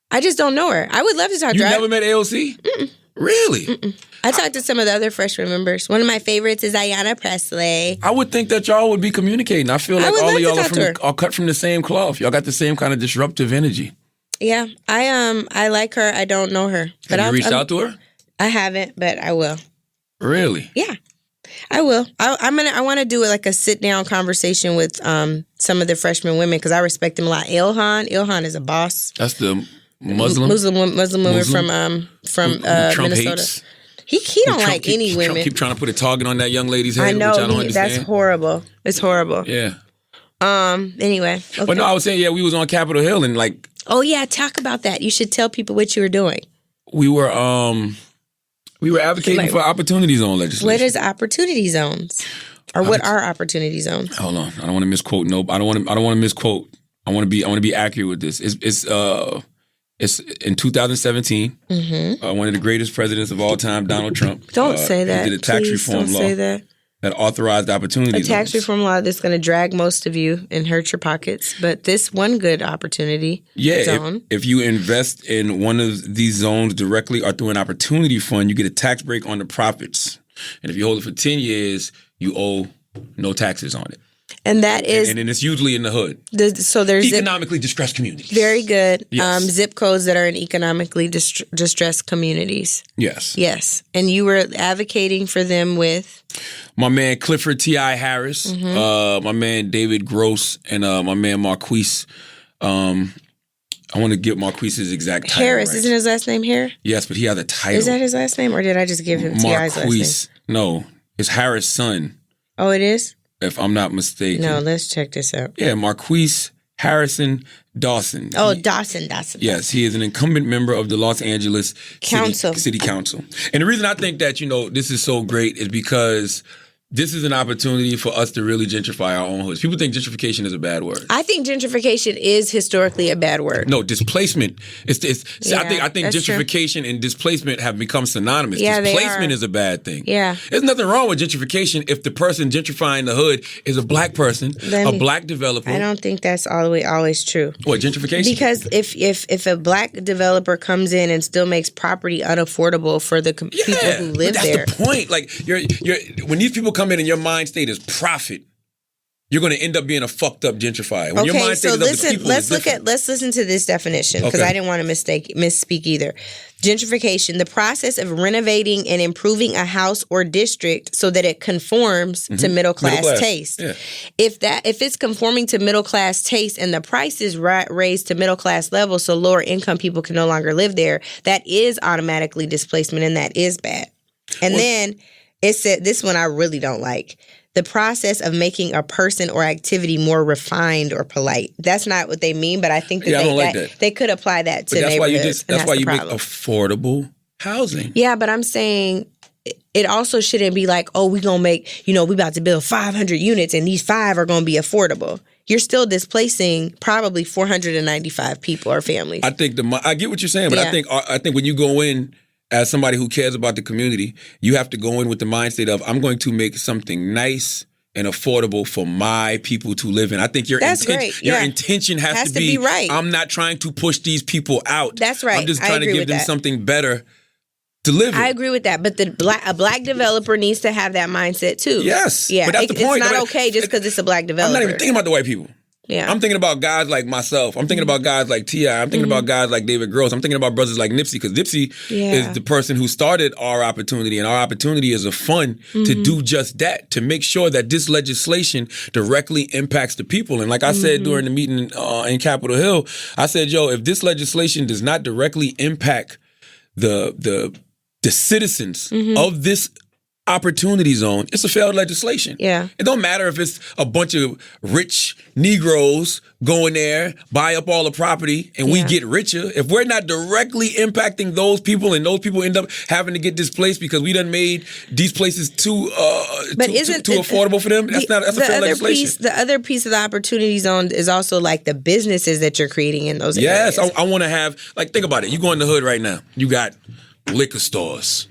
I just don't know her. I would love to talk to her. You never met AOC? Mm-mm. Really? Mm-mm. I talked to some of the other freshman members. One of my favorites is Ayanna Presley. I would think that y'all would be communicating. I feel like all of y'all are cut from the same cloth. Y'all got the same kind of disruptive energy. Yeah, I like her. I don't know her, but Have you reached out to her? I haven't, but I will. Really? Yeah, I will. I want to do it like a sit down conversation with some of the freshman women because I respect them a lot. Ilhan is a boss. That's the Muslim woman from Trump Minnesota. Hates. He don't like any women. Keep trying to put a target on that young lady's head. I know. Which I don't understand. That's horrible. It's horrible. Yeah. Anyway. Okay. But no, I was saying, we was on Capitol Hill and like. Oh yeah, talk about that. You should tell people what you were doing. We were advocating for opportunity zone legislation. What is opportunity zones? Or what are opportunity zones? Hold on. I don't want to misquote. Nope. I don't want to misquote. I want to be accurate with this. It's in 2017. Mm-hmm. One of the greatest presidents of all time, Donald Trump. Don't say that. He did a tax reform law that authorized opportunity zones. A tax reform law that's going to drag most of you and hurt your pockets. But this one good opportunity zone. If you invest in one of these zones directly or through an opportunity fund, you get a tax break on the profits. And if you hold it for 10 years, you owe no taxes on it. And that is... And it's usually in the hood. So there's... Economically distressed communities. Very good. Yes. Zip codes that are in economically distressed communities. Yes. Yes. And you were advocating for them with... My man Clifford T.I. Harris, my man David Gross, and my man Marquise. I want to get Marquise's exact title Harris, right. Isn't his last name Harris? Yes, but he has a title. Is that his last name, or did I just give him T.I.'s last name? No, it's Harris' son. Oh, it is? If I'm not mistaken. No, let's check this out. Yeah, Marquise Harrison Dawson. Oh, Dawson. Yes, he is an incumbent member of the Los Angeles City Council. And the reason I think that, this is so great is because this is an opportunity for us to really gentrify our own hoods. People think gentrification is a bad word. I think gentrification is historically a bad word. No, displacement. I think gentrification and displacement have become synonymous. Yeah, displacement is a bad thing. Yeah. There's nothing wrong with gentrification if the person gentrifying the hood is a black person, a black developer. I don't think that's always true. What, gentrification? Because if a black developer comes in and still makes property unaffordable for the people who live there. That's the point. Like you're when these people come in and your mind state is profit, you're going to end up being a fucked up gentrifier. When your mind state let's listen to this definition because I didn't want to misspeak either. Gentrification, the process of renovating and improving a house or district so that it conforms to middle class taste. Yeah. If it's conforming to middle class taste and the price is raised to middle class level so lower income people can no longer live there, that is automatically displacement and that is bad. And then it said, this one I really don't like. The process of making a person or activity more refined or polite. That's not what they mean, but I think that they could apply that to neighborhoods. That's why you make affordable housing. Yeah, but I'm saying it also shouldn't be like, oh, we're going to make, we about to build 500 units and these 5 are going to be affordable. You're still displacing probably 495 people or families. I get what you're saying, but I think when you go in, as somebody who cares about the community, you have to go in with the mindset of, I'm going to make something nice and affordable for my people to live in. I think your intention has to be right. I'm not trying to push these people out. That's right. I'm just trying to give them something better to live in. I agree with that. But a black developer needs to have that mindset too. Yes. Yeah. But that's the point. It's not okay just because it's a black developer. I'm not even thinking about the white people. Yeah. I'm thinking about guys like myself. I'm thinking about guys like T.I. I'm thinking about guys like David Gross. I'm thinking about brothers like Nipsey, because Nipsey is the person who started Our Opportunity, and Our Opportunity is a fund to do just that, to make sure that this legislation directly impacts the people. And like I said during the meeting in Capitol Hill, I said, if this legislation does not directly impact the citizens of this opportunity zone, it's a failed legislation. Yeah. It don't matter if it's a bunch of rich Negroes going there, buy up all the property, and we get richer. If we're not directly impacting those people and those people end up having to get displaced because we done made these places too affordable for them, that's a failed legislation. The other piece of the opportunity zone is also like the businesses that you're creating in those areas. Yes, I want to have, think about it. You go in the hood right now. You got liquor stores,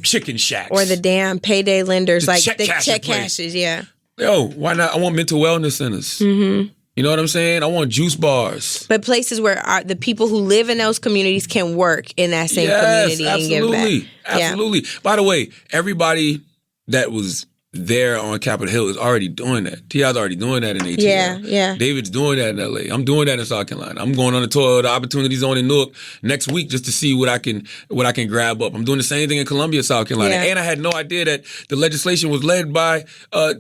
chicken shacks, or the damn payday lenders, like check the check cashes. Yeah. Yo, why not? I want mental wellness centers. You know what I'm saying? I want juice bars. But places where the people who live in those communities can work in that same community and give back. Absolutely. By the way, everybody that was there on Capitol Hill is already doing that. T.I.'s already doing that in ATL. Yeah. David's doing that in L.A. I'm doing that in South Carolina. I'm going on a tour of the Opportunity Zone in Newark next week just to see what I can grab up. I'm doing the same thing in Columbia, South Carolina. And I had no idea that the legislation was led by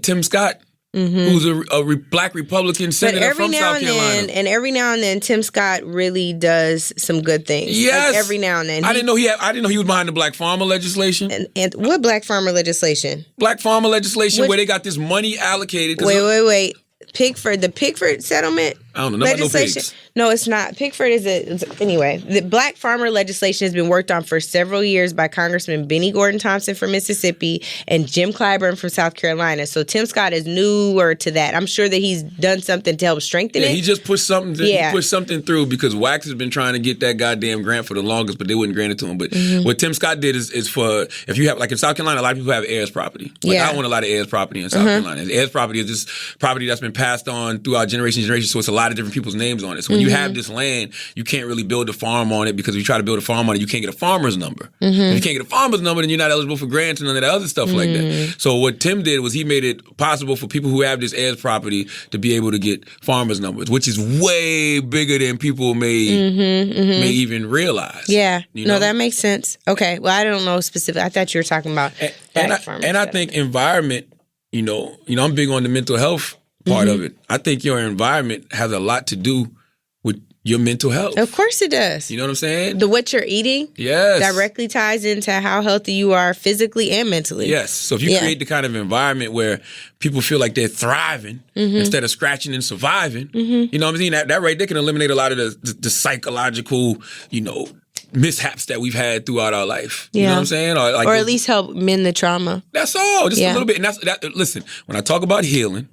Tim Scott, who's a black Republican senator from South Carolina. And every now and then, Tim Scott really does some good things. Yes, like every now and then. I didn't know he was behind the Black Farmer legislation. And what Black Farmer legislation? Black Farmer legislation, where they got this money allocated. Wait. The Pickford settlement. I don't know. Legislation. No, it's not. Pickford anyway. The Black Farmer legislation has been worked on for several years by Congressman Benny Gordon Thompson from Mississippi and Jim Clyburn from South Carolina. So Tim Scott is newer to that. I'm sure that he's done something to help strengthen it. He just pushed something. He pushed something through because Wax has been trying to get that goddamn grant for the longest, but they wouldn't grant it to him. But what Tim Scott did is for if you have like in South Carolina, a lot of people have heirs property. I own a lot of heirs property in South Carolina. Heirs property is just property that's been passed on throughout generations. So it's a lot of different people's names on it. So when you have this land, you can't really build a farm on it because if you try to build a farm on it, you can't get a farmer's number. If you can't get a farmer's number, then you're not eligible for grants and none of that other stuff like that. So what Tim did was he made it possible for people who have this heirs property to be able to get farmer's numbers, which is way bigger than people may even realize. Yeah. You know? No, that makes sense. Okay. Well, I don't know specifically. I thought you were talking about I think environment, I'm big on the mental health part of it. I think your environment has a lot to do with your mental health. Of course it does. You know what I'm saying? What you're eating directly ties into how healthy you are physically and mentally. Yes. So if you create the kind of environment where people feel like they're thriving instead of scratching and surviving, you know what I'm saying? That right there can eliminate a lot of the psychological, mishaps that we've had throughout our life. You know what I'm saying? Or at least help mend the trauma. That's all. Just a little bit. And listen, when I talk about healing,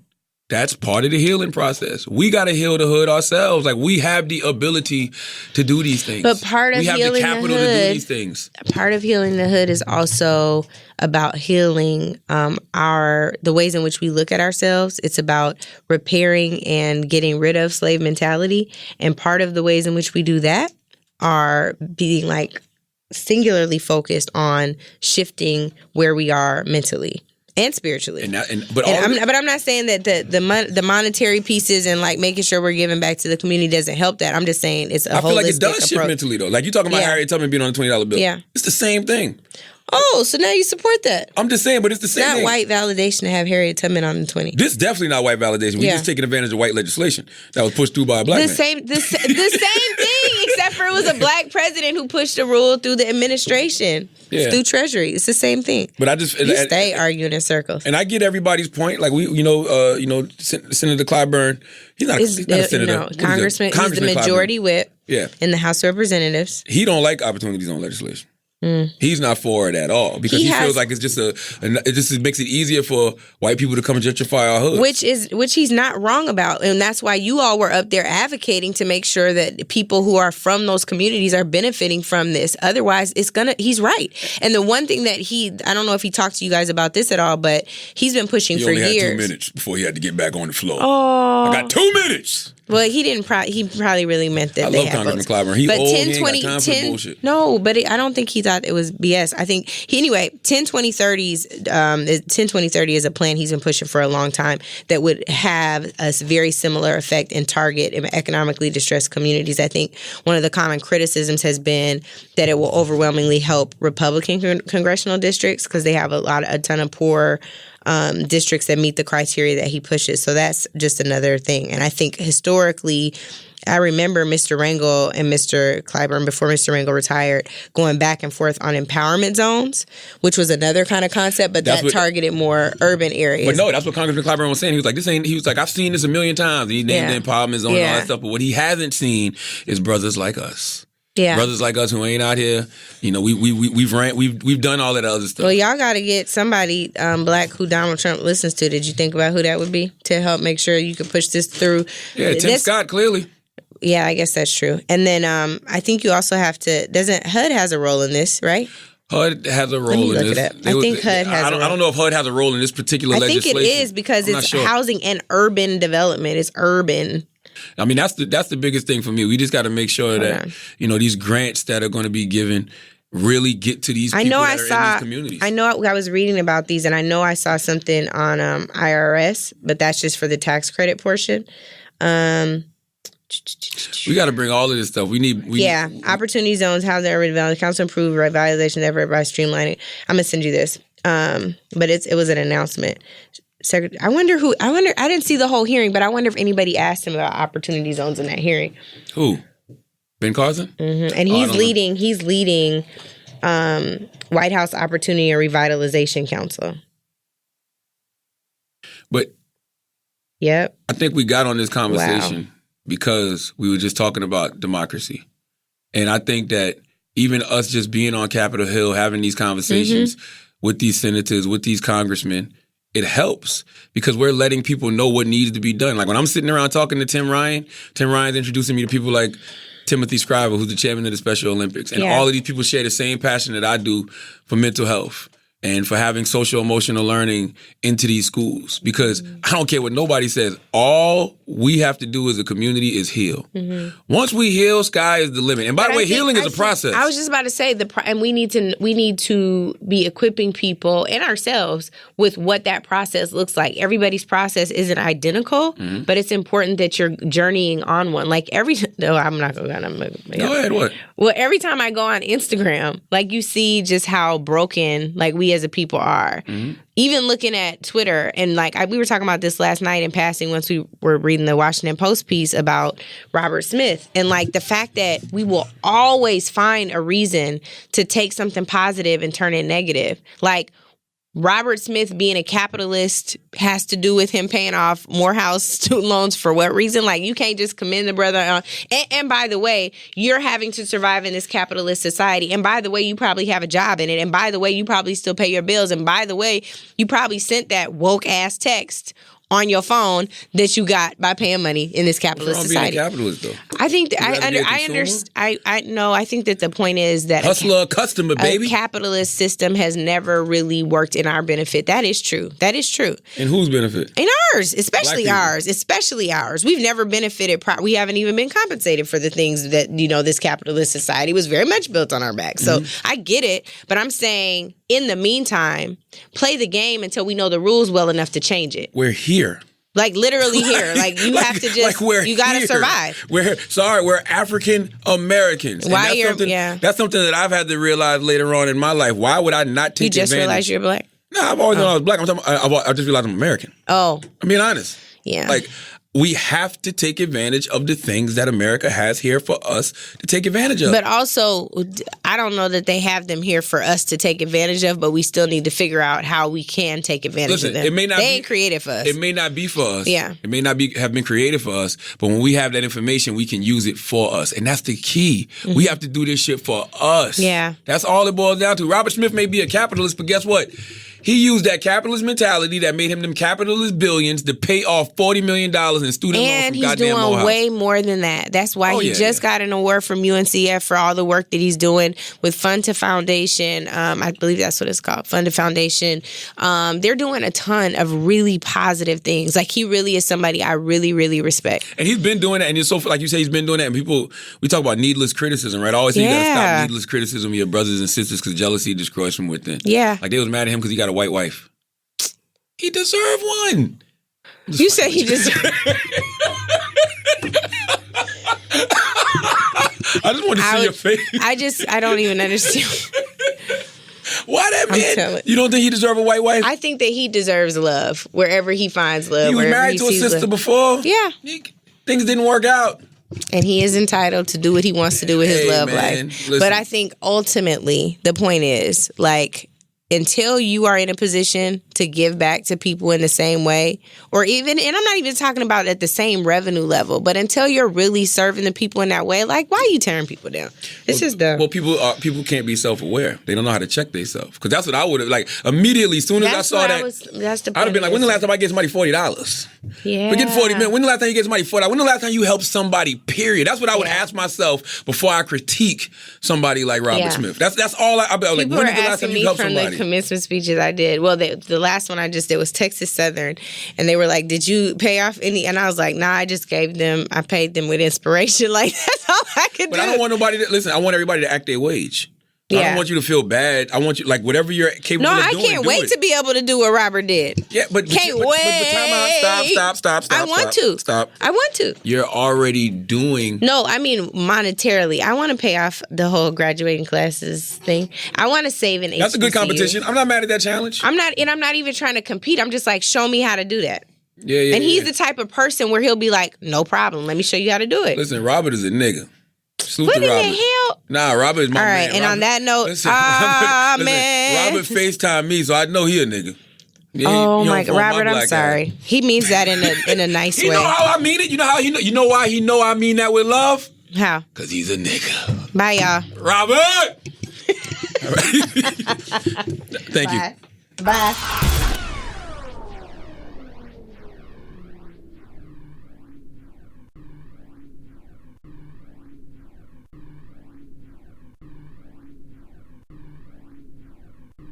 that's part of the healing process. We got to heal the hood ourselves. Like, we have the ability to do these things. But part of healing the hood, we have the capital to do these things. Part of healing the hood is also about healing the ways in which we look at ourselves. It's about repairing and getting rid of slave mentality. And part of the ways in which we do that are being singularly focused on shifting where we are mentally and spiritually. But I'm not saying that the monetary pieces and making sure we're giving back to the community doesn't help that. I'm just saying it's a holistic approach. I feel like it does shift mentally though. Like you talking about Harriet Tubman being on a $20 bill. Yeah, it's the same thing. Oh, so now you support that? I'm just saying, but it's the same thing. It's not white validation to have Harriet Tubman on the 20. This is definitely not white validation. We're just taking advantage of white legislation that was pushed through by a black man. The same thing, except for it was a black president who pushed the rule through the administration, through Treasury. It's the same thing. But you stay arguing in circles. And I get everybody's point. Like Senator Clyburn, he's not a senator. No, Congressman, he's the majority whip in the House of Representatives. He don't like Opportunity Zone legislation. He's not for it at all because he feels like it just makes it easier for white people to come and gentrify our hoods. Which he's not wrong about, and that's why you all were up there advocating to make sure that people who are from those communities are benefiting from this. Otherwise, he's right. And the one thing that I don't know if he talked to you guys about this at all, but he's been pushing for years. He only had 2 minutes before he had to get back on the floor. Oh, I got 2 minutes. Well, he didn't. He probably really meant that. I love Congressman Clyburn. He old. He ain't got time for bullshit. No, but I don't think he thought it was BS. I think 10-20-30s. 10-20-30 is a plan he's been pushing for a long time that would have a very similar effect and target economically distressed communities. I think one of the common criticisms has been that it will overwhelmingly help Republican congressional districts because they have a ton of poor districts that meet the criteria that he pushes. So that's just another thing. And I think historically, I remember Mr. Rangel and Mr. Clyburn, before Mr. Rangel retired, going back and forth on empowerment zones, which was another kind of concept, but that targeted more urban areas. But no, that's what Congressman Clyburn was saying. He was like, I've seen this a million times. And he named the empowerment zone and all that stuff. But what he hasn't seen is brothers like us. Yeah, brothers like us who ain't out here, we've done all that other stuff. Well, y'all got to get somebody black who Donald Trump listens to. Did you think about who that would be to help make sure you could push this through? Yeah, Tim Scott, clearly. Yeah, I guess that's true. And then I think you also have to. HUD has a role in this, right? HUD has a role in this. I think HUD has. I don't know if HUD has a role in this particular legislation. I think it is because it's housing and urban development. It's urban. I mean, that's the biggest thing for me. We just got to make sure that these grants that are going to be given, really get to these people that are in these communities. I know I was reading about these, and I know I saw something on IRS, but that's just for the tax credit portion. We got to bring all of this stuff. Opportunity zones, how they're redeveloped. Council improved revitalization effort by streamlining. I'm gonna send you this, but it was an announcement. I wonder. I didn't see the whole hearing, but I wonder if anybody asked him about opportunity zones in that hearing. Who? Ben Carson? Mm-hmm. And he's leading White House Opportunity and Revitalization Council. But yep, I think we got on this conversation because we were just talking about democracy. And I think that even us just being on Capitol Hill, having these conversations with these senators, with these congressmen, it helps because we're letting people know what needs to be done. Like when I'm sitting around talking to Tim Ryan's introducing me to people like Timothy Scriver, who's the chairman of the Special Olympics. And all of these people share the same passion that I do for mental health and for having social emotional learning into these schools. Because I don't care what nobody says. All we have to do as a community is heal. Once we heal, sky is the limit. And by the way, healing is a process. I was just about to say, and we need to be equipping people and ourselves with what that process looks like. Everybody's process isn't identical, but it's important that you're journeying on one. Like I'm not going to go ahead, what? Well, every time I go on Instagram, like you see just how broken like we as a people are. Even looking at Twitter, and like we were talking about this last night in passing once we were reading the Washington Post piece about Robert Smith, and like the fact that we will always find a reason to take something positive and turn it negative. Like Robert Smith being a capitalist has to do with him paying off Morehouse student loans for what reason? Like you can't just commend the brother on. And by the way, you're having to survive in this capitalist society. And by the way, you probably have a job in it. And by the way, you probably still pay your bills. And by the way, you probably sent that woke ass text on your phone that you got by paying money in this capitalist society. Being a capitalist, though? I think that I understand. I think that the point is that hustler, customer, baby. A capitalist system has never really worked in our benefit. That is true. In whose benefit? In ours, especially ours. We've never benefited. We haven't even been compensated for the things that this capitalist society was very much built on our backs. So I get it, but I'm saying in the meantime, play the game until we know the rules well enough to change it. We're here. Like literally here. Like you have to just, you got to survive. We're African Americans. That's something that I've had to realize later on in my life. Why would I not take advantage? You just realized you're black? No, I've always known I was black. I just realized I'm American. Oh. I'm being honest. Yeah. Like, we have to take advantage of the things that America has here for us to take advantage of. But also, I don't know that they have them here for us to take advantage of, but we still need to figure out how we can take advantage of them. They ain't created for us. It may not be for us. Yeah. It may not have been created for us, but when we have that information, we can use it for us. And that's the key. We have to do this shit for us. Yeah. That's all it boils down to. Robert Smith may be a capitalist, but guess what? He used that capitalist mentality that made him them capitalist billions to pay off $40 million in student loans from goddamn Morehouse. And he's doing way more than that. That's why he just got an award from UNCF for all the work that he's doing with Fund to Foundation. I believe that's what it's called, Fund to Foundation. They're doing a ton of really positive things. Like he really is somebody I really, really respect. And he's been doing that. And it's so, like you say, he's been doing that. And we talk about needless criticism, right? I always say you got to stop needless criticism of your brothers and sisters because jealousy destroys from within. Yeah. Like they was mad at him because he got a white wife. He deserved one. You said he deserved. I just want to see your face. I don't even understand. Why that man? You don't think he deserves a white wife? I think that he deserves love wherever he finds love. He was married to a sister before. Yeah. Things didn't work out. And he is entitled to do what he wants to do with his love life. Listen. But I think ultimately the point is, like, until you are in a position to give back to people in the same way, or even, and I'm not even talking about at the same revenue level, but until you're really serving the people in that way, like, why are you tearing people down? It's just dumb. Well, people can't be self-aware. They don't know how to check themselves. Because that's what I would have, like, immediately, as soon as I saw that, I'd have been like, when's the last time I gave somebody $40? Yeah. Forget 40 minutes. When's the last time you gave somebody $40? When's the last time you helped somebody, period? That's what I would ask myself before I critique somebody like Robert Smith. That's all I'd be like, when is the last time you helped somebody? Commencement speeches I did. Well, the last one I just did was Texas Southern, and they were like, "Did you pay off any?" And I was like, "Nah, I just gave them. I paid them with inspiration. Like that's all I could do." But I don't want nobody to listen. I want everybody to act their wage. I don't want you to feel bad. I want you, like, whatever you're capable of doing. No, I can't wait to be able to do what Robert did. Yeah, but can't wait. But time out. Stop. I want to. Stop. I want to. You're already doing. No, I mean monetarily. I want to pay off the whole graduating classes thing. I want to save an HBCU. That's a good competition. I'm not mad at that challenge. I'm not even trying to compete. I'm just like, show me how to do that. Yeah. And he's the type of person where he'll be like, no problem. Let me show you how to do it. Listen, Robert is a nigga. What in the hell? Nah, Robert is my man. All right, and Robert, on that note, man. Robert FaceTime me, so I know he a nigga. Oh my God, Robert, I'm sorry. He means that in a nice way. You know how I mean it? You know how you know why he know I mean that with love? How? Because he's a nigga. Bye, y'all. Robert! Thank you. Bye.